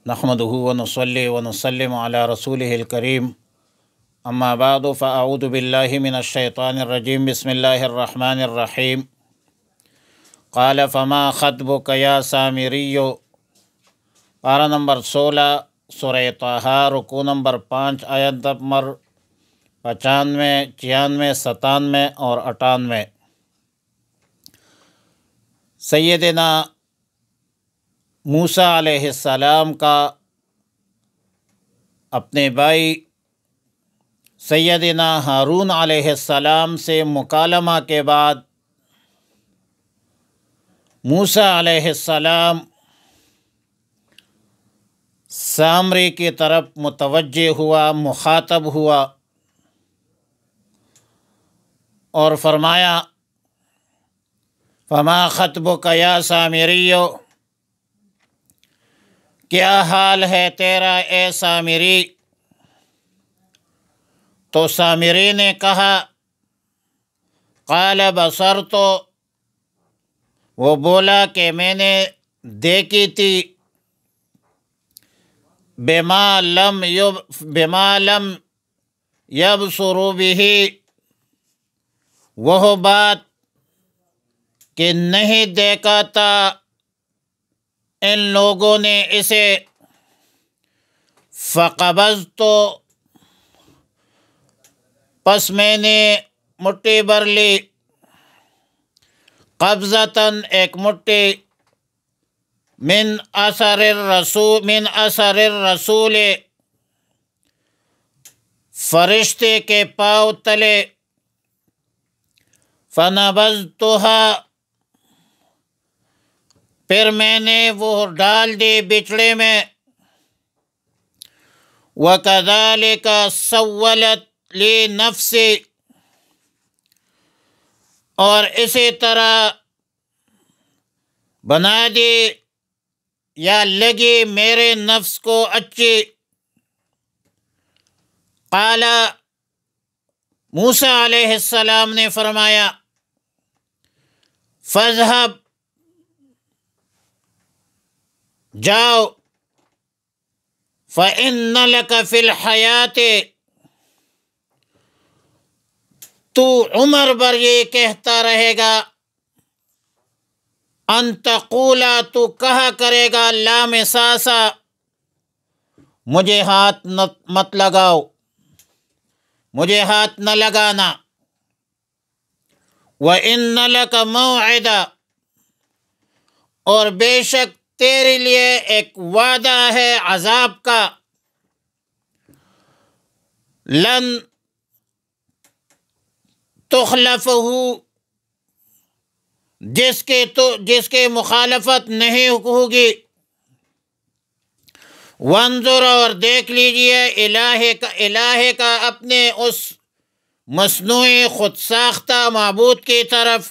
نحمدہ ونصلی ونسلم علی رسولہ الکریم اما بعد فاعوذ باللہ من الشیطان الرجیم بسم اللہ الرحمن الرحیم قال فما خطبک یا سامری، پارہ نمبر 16 سورہ طٰہٰ، رکوع نمبر 5، آیت نمبر 95، 96، 97 اور 98۔ سیدنا موسیٰ علیہ السلام کا اپنے بھائی سیدنا ہارون علیہ السلام سے مکالمہ کے بعد موسیٰ علیہ السلام سامری کی طرف متوجہ ہوا، مخاطب ہوا اور فرمایا فما خطبک یا سامری، کیا حال ہے تیرا اے سامری؟ تو سامری نے کہا قال بصرت، وہ بولا کہ میں نے دیکھی تھی بما لم یبصروا بہ، وہ بات کہ نہیں دیکھا تھا ان لوگوں نے اسے، فقبضت، پس میں نے مٹھی بھر لی، قبضتاً ایک مٹھی، من اثر الرسول، فرشتے کے پاؤں تلے، فنبذتها، پھر میں نے وہ ڈال دی بچڑے میں، وَكَذَلِكَ سَوَّلَتْ لِي نَفْسِي، اور اسی طرح بنا دی یا لگی میرے نفس کو اچھی۔ قال، موسیٰ علیہ السلام نے فرمایا فَاذْهَبْ، جاؤ، فَإِنَّ لَكَ فِي الْحَيَاةِ، تو عمر بھر یہ کہتا رہے گا، ان تقولا، تو کہا کرے گا لا مساسا، مجھے ہاتھ مت لگاؤ، مجھے ہاتھ نہ لگانا، وَإِنَّ لَكَ مَوْعِدًا، اور بے شک تیرے لیے ایک وعدہ ہے عذاب کا، لن تخلفہ، جس کے مخالفت نہیں ہوگی، وانظر، اور دیکھ لیجئے، الہ کا اپنے اس مصنوعی خود ساختہ معبود کی طرف،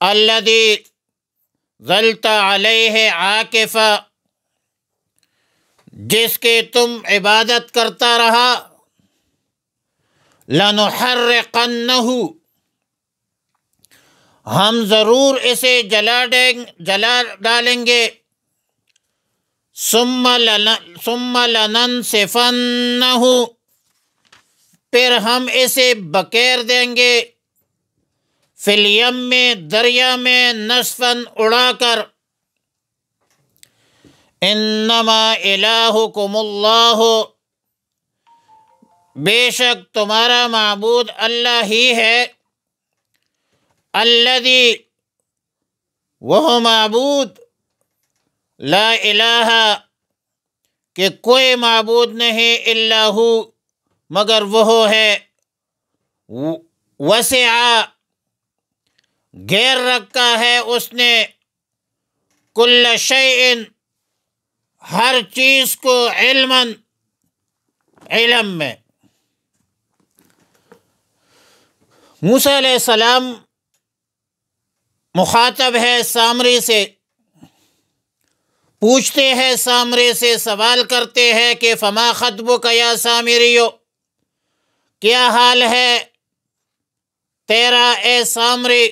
الذی ظلت علیہ عاکفا، جس کی تم عبادت کرتا رہا، لنحرقنہ، ہم ضرور اسے جلا ڈالیں گے، ثم لننسفنہ، پھر ہم اسے بکیر دیں گے، فی الیم، دریا میں، نسفاً، اڑا کر، انما الہکم اللہ، بے شک تمہارا معبود اللہ ہی ہے، الذی، وہ معبود، لا الہ، کہ کوئی معبود نہیں، الا ہو، مگر وہ ہے، وسع، گھیر رکھا ہے اس نے، کل شیء، ہر چیز کو، علماً، علم میں۔ موسیٰ علیہ السلام مخاطب ہے سامری سے، پوچھتے ہیں سامری سے، سوال کرتے ہیں کہ فما خطبک یا سامری، کیا حال ہے تیرا اے سامری؟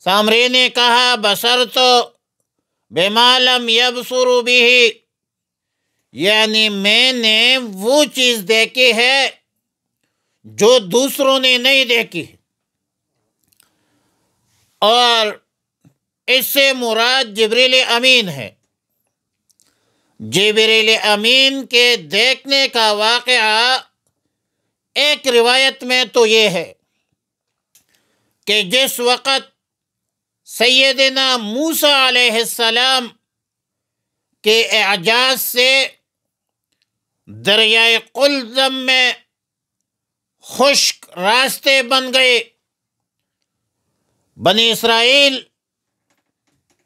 سامری نے کہا بصرت، بما لم يبصروا به، یعنی میں نے وہ چیز دیکھی ہے جو دوسروں نے نہیں دیکھی، اور اس سے مراد جبریل امین ہے۔ جبریل امین کے دیکھنے کا واقعہ ایک روایت میں تو یہ ہے کہ جس وقت سیدنا موسیٰ علیہ السلام کے اعجاز سے دریائے قلزم میں خشک راستے بن گئے، بنی اسرائیل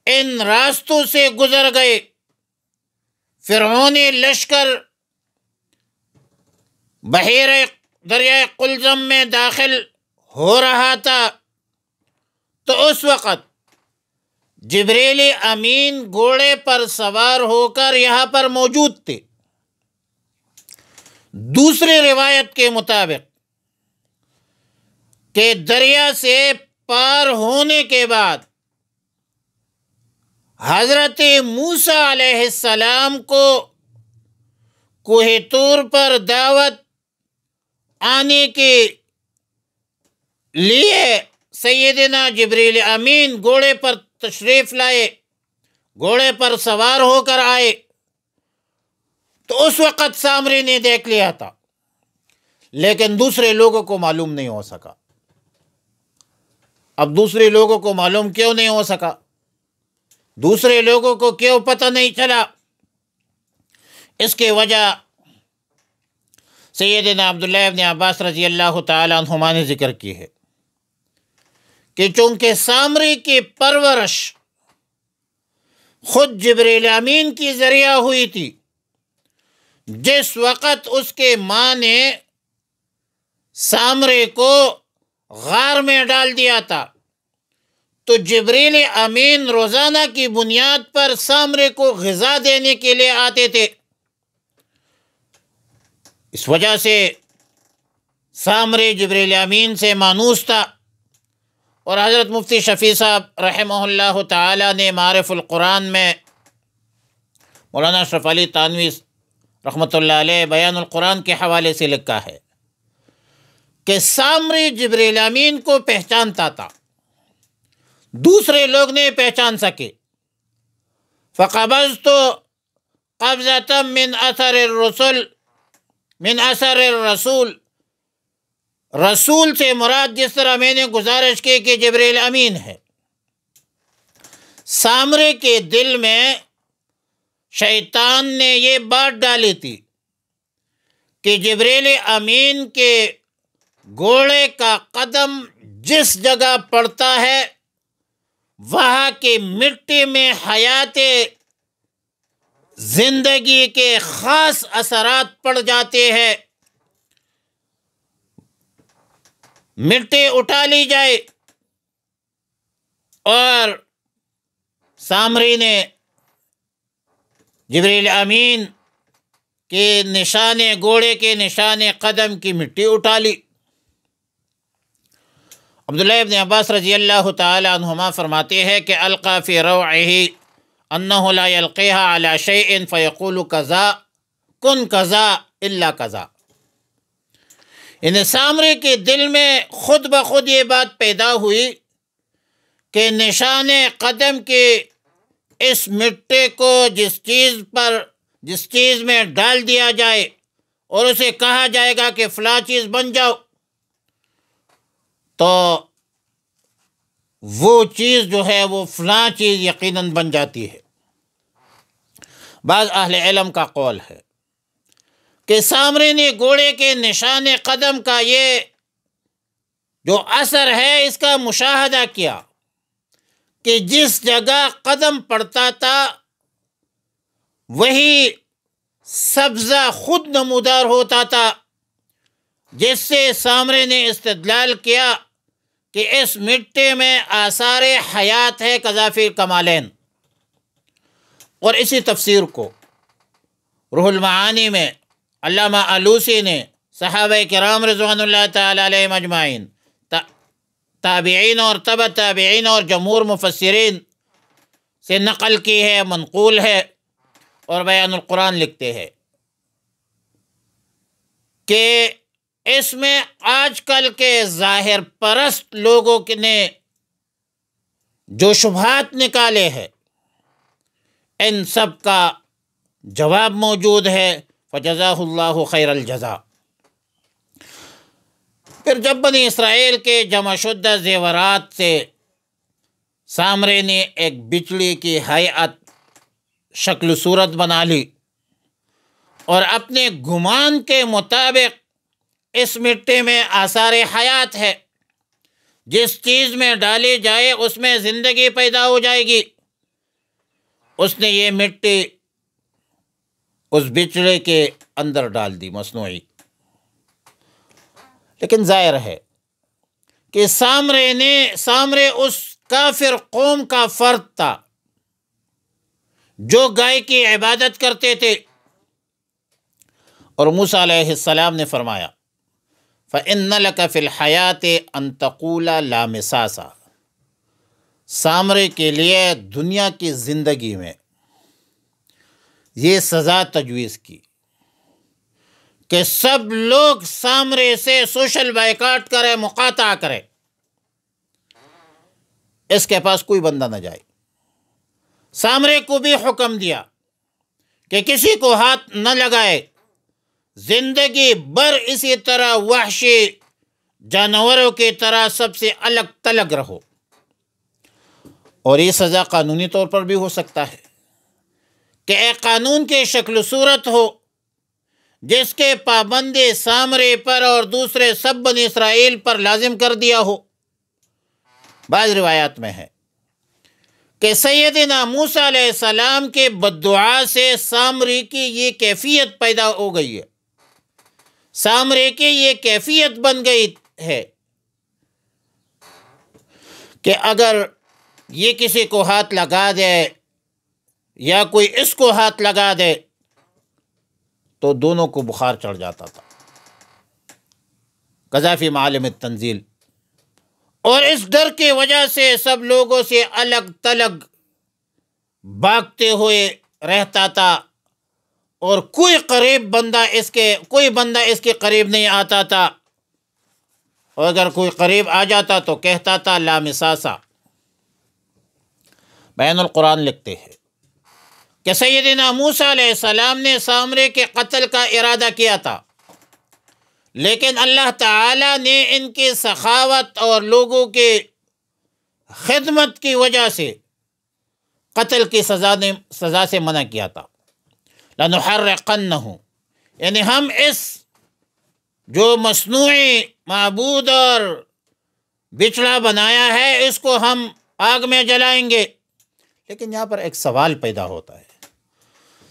ان راستوں سے گزر گئے، فرعونی لشکر بحیرہ دریائے قلزم میں داخل ہو رہا تھا، تو اس وقت جبریل امین گھوڑے پر سوار ہو کر یہاں پر موجود تھے۔ دوسری روایت کے مطابق کہ دریا سے پار ہونے کے بعد حضرت موسیٰ علیہ السلام کو کوہ طور پر دعوت آنے کے لیے سیدنا جبریل امین گھوڑے پر تشریف لائے، گھوڑے پر سوار ہو کر آئے، تو اس وقت سامری نے دیکھ لیا تھا، لیکن دوسرے لوگوں کو معلوم نہیں ہو سکا۔ اب دوسرے لوگوں کو معلوم کیوں نہیں ہو سکا؟ دوسرے لوگوں کو کیوں پتہ نہیں چلا؟ اس کی وجہ سیدنا عبداللہ ابن عباس رضی اللہ تعالی عنہما نے ذکر کی ہے کہ چونکہ سامری کی پرورش خود جبریل امین کی ذریعہ ہوئی تھی، جس وقت اس کے ماں نے سامری کو غار میں ڈال دیا تھا، تو جبریل امین روزانہ کی بنیاد پر سامری کو غذا دینے کے لیے آتے تھے۔ اس وجہ سے سامری جبریل امین سے مانوس تھا، اور حضرت مفتی شفیع صاحب رحمہ اللہ تعالی نے معارف القرآن میں مولانا اشرف علی تھانوی رحمۃ اللہ علیہ بیان القرآن کے حوالے سے لکھا ہے کہ سامری جبریل امین کو پہچانتا تھا، دوسرے لوگ نہیں پہچان سکے۔ فَقَبَضْتُ قَبْضَةً مِّنْ أَثَرِ الرَّسُولِ، رسول سے مراد جس طرح میں نے گزارش کی کہ جبریل امین ہے، سامری کے دل میں شیطان نے یہ بات ڈالی تھی کہ جبریل امین کے گھوڑے کا قدم جس جگہ پڑتا ہے وہاں کی مٹی میں حیات زندگی کے خاص اثرات پڑ جاتے ہیں، مٹی اٹھا لی جائے۔ اور سامری نے جبریل امین کے نشان گھوڑے کے نشان قدم کی مٹی اٹھا لی۔ عبداللہ ابن عباس رضی اللہ تعالی عنہما فرماتے ہیں کہ القى فی روعہ انہ لا یلقیہا علی شیء فیقول کذا کن کذا الا کذا، سامری کے دل میں خود بخود یہ بات پیدا ہوئی کہ نشان قدم کی اس مٹی کو جس چیز میں ڈال دیا جائے اور اسے کہا جائے گا کہ فلاں چیز بن جاؤ، تو وہ چیز جو ہے وہ فلاں چیز یقیناً بن جاتی ہے۔ بعض اہل علم کا قول ہے کہ سامری نے گھوڑے کے نشان قدم کا یہ جو اثر ہے اس کا مشاہدہ کیا کہ جس جگہ قدم پڑتا تھا وہی سبزہ خود نمودار ہوتا تھا، جس سے سامری نے استدلال کیا کہ اس مٹی میں آثار حیات ہے کذافی کمالین۔ اور اسی تفسیر کو روح المعانی میں علامہ آلوسی نے صحابہ کرام رضوان اللہ تعالی علیہم اجمعین، تابعین اور تبع تابعین اور جمہور مفسرین سے نقل کی ہے، منقول ہے، اور بیان القرآن لکھتے ہیں کہ اس میں آج کل کے ظاہر پرست لوگوں نے جو شبہات نکالے ہیں ان سب کا جواب موجود ہے، فجزاہ اللہ خیر الجزا۔ پھر جب بنی اسرائیل کے جمع شدہ زیورات سے سامری نے ایک بچڑی کی ہیئت، شکل و صورت بنا لی اور اپنے گمان کے مطابق اس مٹی میں آثار حیات ہے، جس چیز میں ڈالی جائے اس میں زندگی پیدا ہو جائے گی، اس نے یہ مٹی اس بچڑے کے اندر ڈال دی مصنوعی۔ لیکن ظاہر ہے کہ سامرے اس کافر قوم کا فرد تھا جو گائے کی عبادت کرتے تھے، اور موسیٰ علیہ السلام نے فرمایا فَإِنَّ لَكَ فِي الْحَيَاةِ أَن تَقُولَ لَا مِسَاسَ، سامرے کے لیے دنیا کی زندگی میں یہ سزا تجویز کی کہ سب لوگ سامرے سے سوشل بائیکاٹ کرے، مقاطعہ کرے، اس کے پاس کوئی بندہ نہ جائے۔ سامرے کو بھی حکم دیا کہ کسی کو ہاتھ نہ لگائے، زندگی بھر اسی طرح وحشی جانوروں کی طرح سب سے الگ تلگ رہو۔ اور یہ سزا قانونی طور پر بھی ہو سکتا ہے کہ ایک قانون کی شکل و صورت ہو جس کے پابندی سامری پر اور دوسرے سب بنی اسرائیل پر لازم کر دیا ہو۔ بعض روایات میں ہے کہ سیدنا موسیٰ علیہ السلام کے بددعا سے سامری کی یہ کیفیت پیدا ہو گئی ہے، سامری کی یہ کیفیت بن گئی ہے کہ اگر یہ کسی کو ہاتھ لگا دے یا کوئی اس کو ہاتھ لگا دے تو دونوں کو بخار چڑھ جاتا تھا۔ قذافی معالم التنزیل۔ اور اس ڈر کی وجہ سے سب لوگوں سے الگ تلگ بھاگتے ہوئے رہتا تھا، اور کوئی بندہ اس کے قریب نہیں آتا تھا، اور اگر کوئی قریب آ جاتا تو کہتا تھا لا مساسا۔ بیان القرآن لکھتے ہیں کہ سیدنا موسیٰ علیہ السلام نے سامری کے قتل کا ارادہ کیا تھا، لیکن اللہ تعالیٰ نے ان کی سخاوت اور لوگوں کی خدمت کی وجہ سے قتل کی سزا سے منع کیا تھا۔ لَنُحَرِّقَنَّهُ، یعنی ہم اس جو مصنوعی معبود اور بچڑا بنایا ہے اس کو ہم آگ میں جلائیں گے۔ لیکن یہاں پر ایک سوال پیدا ہوتا ہے،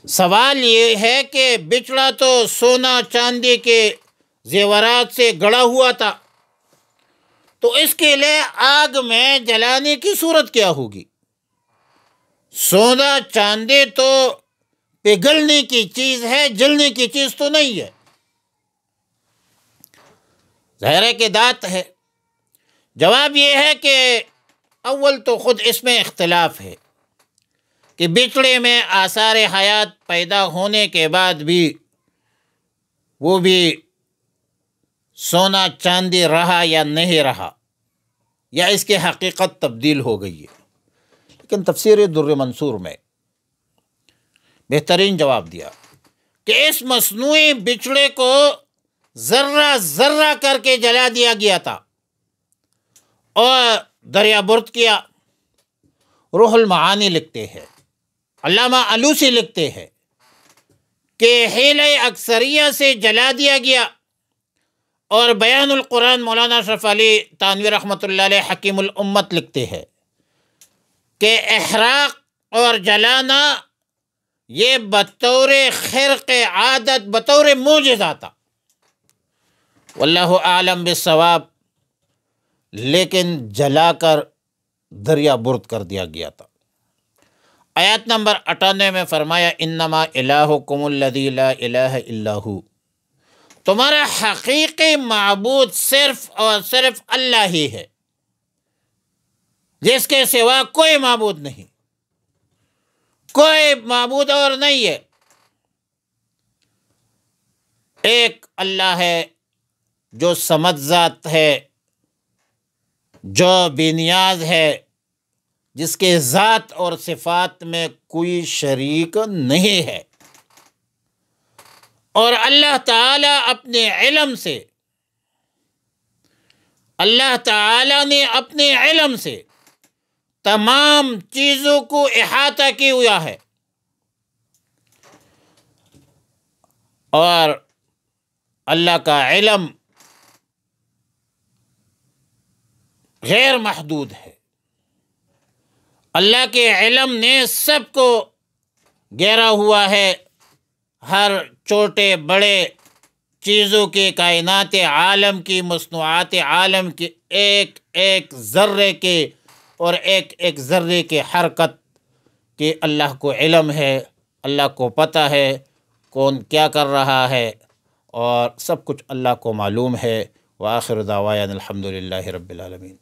سوال یہ ہے کہ بچڑا تو سونا چاندی کے زیورات سے گڑا ہوا تھا، تو اس کے لیے آگ میں جلانے کی صورت کیا ہوگی؟ سونا چاندی تو پگھلنے کی چیز ہے، جلنے کی چیز تو نہیں ہے۔ ظاہر ہے کہ دانت ہے۔ جواب یہ ہے کہ اول تو خود اس میں اختلاف ہے کہ بچڑے میں آثار حیات پیدا ہونے کے بعد بھی وہ بھی سونا چاندی رہا یا نہیں رہا، یا اس کی حقیقت تبدیل ہو گئی ہے۔ لیکن تفسیر در منصور میں بہترین جواب دیا کہ اس مصنوعی بچڑے کو ذرہ ذرہ کر کے جلا دیا گیا تھا اور دریا برد کیا۔ روح المعانی لکھتے ہیں، علامہ علوسی لکھتے ہیں کہ حیلہ اکثریہ سے جلا دیا گیا، اور بیان القرآن مولانا اشرف علی تھانوی رحمۃ اللہ علیہ حکیم الامت لکھتے ہیں کہ احراق اور جلانا یہ بطور خرق عادت، بطور معجزہ تھا، واللہ اعلم بالصواب، لیکن جلا کر دریا برد کر دیا گیا تھا۔ آیات نمبر 98 میں فرمایا انما الہکم الذی لا الہ الا ہو، تمہارا حقیقی معبود صرف اور صرف اللہ ہی ہے، جس کے سوا کوئی معبود نہیں۔ کوئی معبود اور نہیں ہے، ایک اللہ ہے جو صمد ذات ہے، جو بے نیاز ہے، جس کے ذات اور صفات میں کوئی شریک نہیں ہے۔ اور اللہ تعالیٰ اپنے علم سے، اللہ تعالیٰ نے اپنے علم سے تمام چیزوں کو احاطہ کیا ہوا ہے، اور اللہ کا علم غیر محدود ہے۔ اللہ کے علم نے سب کو گھیرا ہوا ہے، ہر چھوٹے بڑے چیزوں کے، کائنات عالم کی، مصنوعات عالم کے ایک ایک ذرے کے اور ایک ایک ذرے کے حرکت کے اللہ کو علم ہے، اللہ کو پتہ ہے کون کیا کر رہا ہے، اور سب کچھ اللہ کو معلوم ہے۔ وآخر دعوانا الحمد للہ رب العالمین۔